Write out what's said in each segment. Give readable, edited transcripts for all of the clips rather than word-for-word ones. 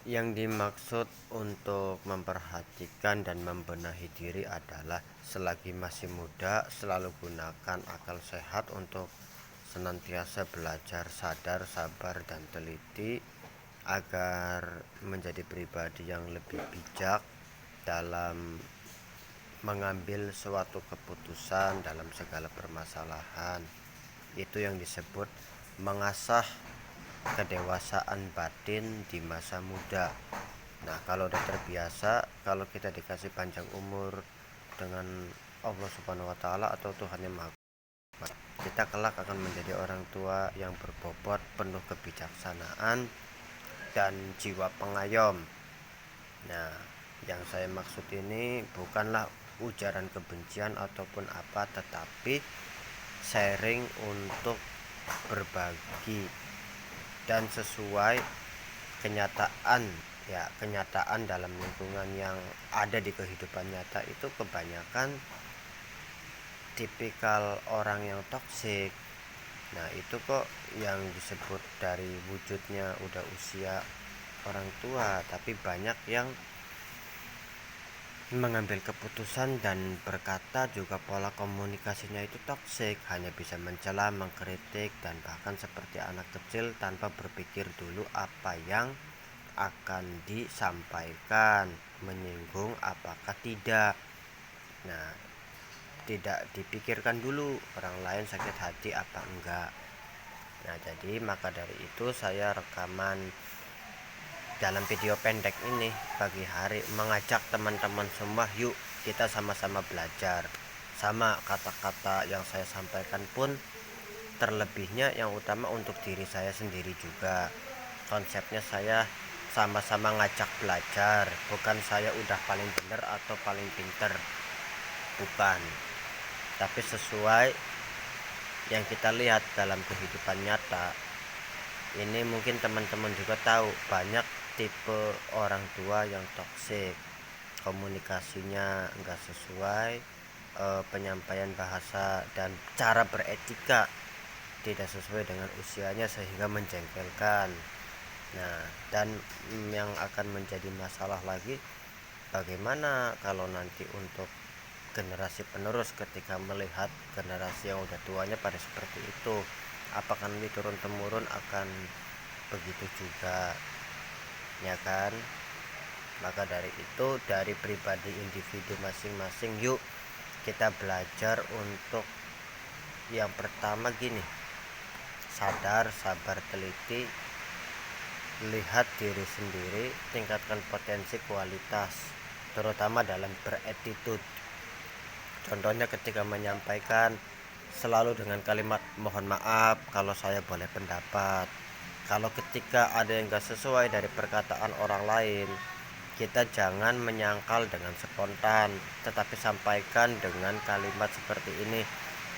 Yang dimaksud untuk memperhatikan dan membenahi diri adalah selagi masih muda selalu gunakan akal sehat untuk senantiasa belajar, sadar, sabar, dan teliti agar menjadi pribadi yang lebih bijak dalam mengambil suatu keputusan dalam segala permasalahan. Itu yang disebut mengasah kedewasaan batin di masa muda. Nah, kalau udah terbiasa, kalau kita dikasih panjang umur dengan Allah Subhanahu wa taala atau Tuhan yang Maha, kita kelak akan menjadi orang tua yang berbobot penuh kebijaksanaan dan jiwa pengayom. Nah, yang saya maksud ini bukanlah ujaran kebencian ataupun apa, tetapi sharing untuk berbagi dan sesuai kenyataan. Ya, kenyataan dalam lingkungan yang ada di kehidupan nyata itu kebanyakan tipikal orang yang toksik. Nah, itu kok yang disebut dari wujudnya udah usia orang tua, tapi banyak yang mengambil keputusan dan berkata juga pola komunikasinya itu toksik, hanya bisa mencela, mengkritik, dan bahkan seperti anak kecil tanpa berpikir dulu apa yang akan disampaikan, menyinggung apakah tidak. Nah, tidak dipikirkan dulu orang lain sakit hati apa enggak. Nah, jadi maka dari itu saya rekaman dalam video pendek ini pagi hari mengajak teman-teman semua, yuk kita sama-sama belajar. Sama kata-kata yang saya sampaikan pun terlebihnya yang utama untuk diri saya sendiri juga. Konsepnya saya sama-sama ngajak belajar, bukan saya udah paling benar atau paling pinter, bukan. Tapi sesuai yang kita lihat dalam kehidupan nyata, ini mungkin teman-teman juga tahu banyak tipe orang tua yang toksik, komunikasinya enggak sesuai, penyampaian bahasa dan cara beretika tidak sesuai dengan usianya sehingga menjengkelkan. Nah, dan yang akan menjadi masalah lagi, bagaimana kalau nanti untuk generasi penerus ketika melihat generasi yang udah tuanya pada seperti itu, apakah nanti turun temurun akan begitu juga, ya kan? Maka dari itu, dari pribadi individu masing-masing, yuk kita belajar untuk yang pertama gini, sadar, sabar, teliti, lihat diri sendiri, tingkatkan potensi kualitas, terutama dalam beretitude. Contohnya ketika menyampaikan selalu dengan kalimat mohon maaf kalau saya boleh pendapat. Kalau ketika ada yang gak sesuai dari perkataan orang lain, kita jangan menyangkal dengan spontan, tetapi sampaikan dengan kalimat seperti ini.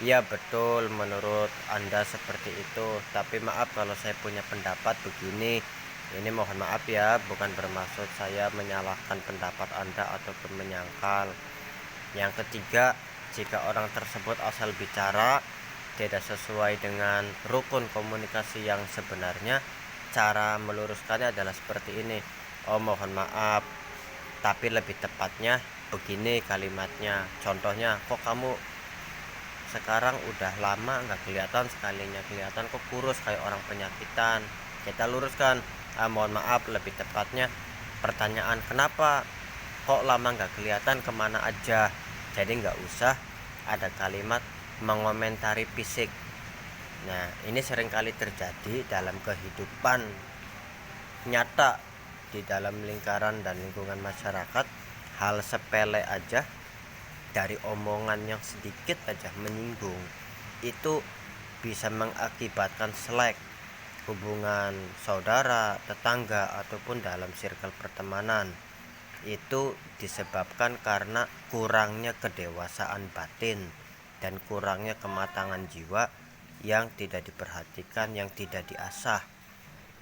Ya betul, menurut Anda seperti itu, tapi maaf kalau saya punya pendapat begini. Ini mohon maaf ya, bukan bermaksud saya menyalahkan pendapat Anda ataupun menyangkal. Yang ketiga, jika orang tersebut asal bicara tidak sesuai dengan rukun komunikasi yang sebenarnya, cara meluruskannya adalah seperti ini. Oh, mohon maaf, tapi lebih tepatnya begini kalimatnya. Contohnya, kok kamu sekarang udah lama nggak kelihatan, sekalinya kelihatan kok kurus kayak orang penyakitan. Kita luruskan, mohon maaf, lebih tepatnya pertanyaan kenapa kok lama nggak kelihatan, kemana aja. Jadi nggak usah ada kalimat mengomentari fisik. Nah, ini seringkali terjadi dalam kehidupan nyata di dalam lingkaran dan lingkungan masyarakat. Hal sepele aja, dari omongan yang sedikit aja menyinggung, itu bisa mengakibatkan selek hubungan saudara, tetangga, ataupun dalam circle pertemanan. Itu disebabkan karena kurangnya kedewasaan batin dan kurangnya kematangan jiwa yang tidak diperhatikan, yang tidak diasah.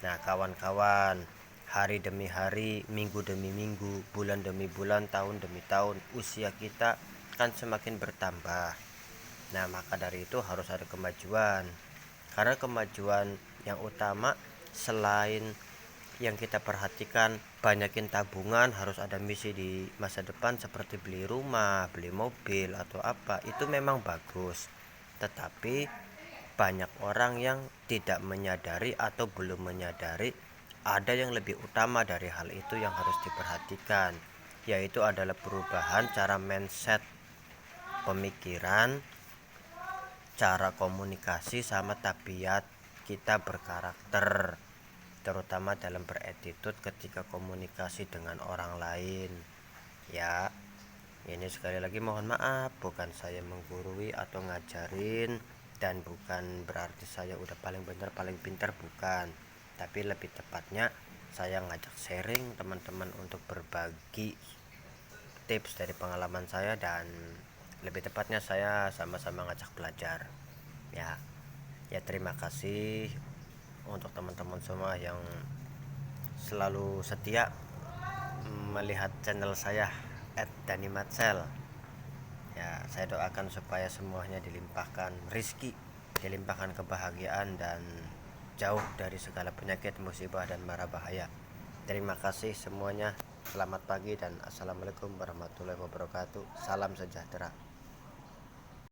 Nah, kawan-kawan, hari demi hari, minggu demi minggu, bulan demi bulan, tahun demi tahun, usia kita kan semakin bertambah. Nah, maka dari itu harus ada kemajuan. Karena kemajuan yang utama selain yang kita perhatikan, banyakin tabungan, harus ada misi di masa depan seperti beli rumah, beli mobil atau apa, itu memang bagus. Tetapi banyak orang yang tidak menyadari atau belum menyadari ada yang lebih utama dari hal itu yang harus diperhatikan, yaitu adalah perubahan cara mindset, pemikiran, cara komunikasi sama tabiat kita berkarakter, terutama dalam beretitude ketika komunikasi dengan orang lain. Ya, ini sekali lagi mohon maaf, bukan saya menggurui atau ngajarin, dan bukan berarti saya udah paling benar paling pintar, bukan, tapi lebih tepatnya saya ngajak sharing teman-teman untuk berbagi tips dari pengalaman saya, dan lebih tepatnya saya sama-sama ngajak belajar. Ya, terima kasih untuk teman-teman semua yang selalu setia melihat channel saya @danimatsel. Ya, saya doakan supaya semuanya dilimpahkan rizki, dilimpahkan kebahagiaan, dan jauh dari segala penyakit, musibah, dan mara bahaya. Terima kasih semuanya. Selamat pagi dan assalamualaikum warahmatullahi wabarakatuh. Salam sejahtera.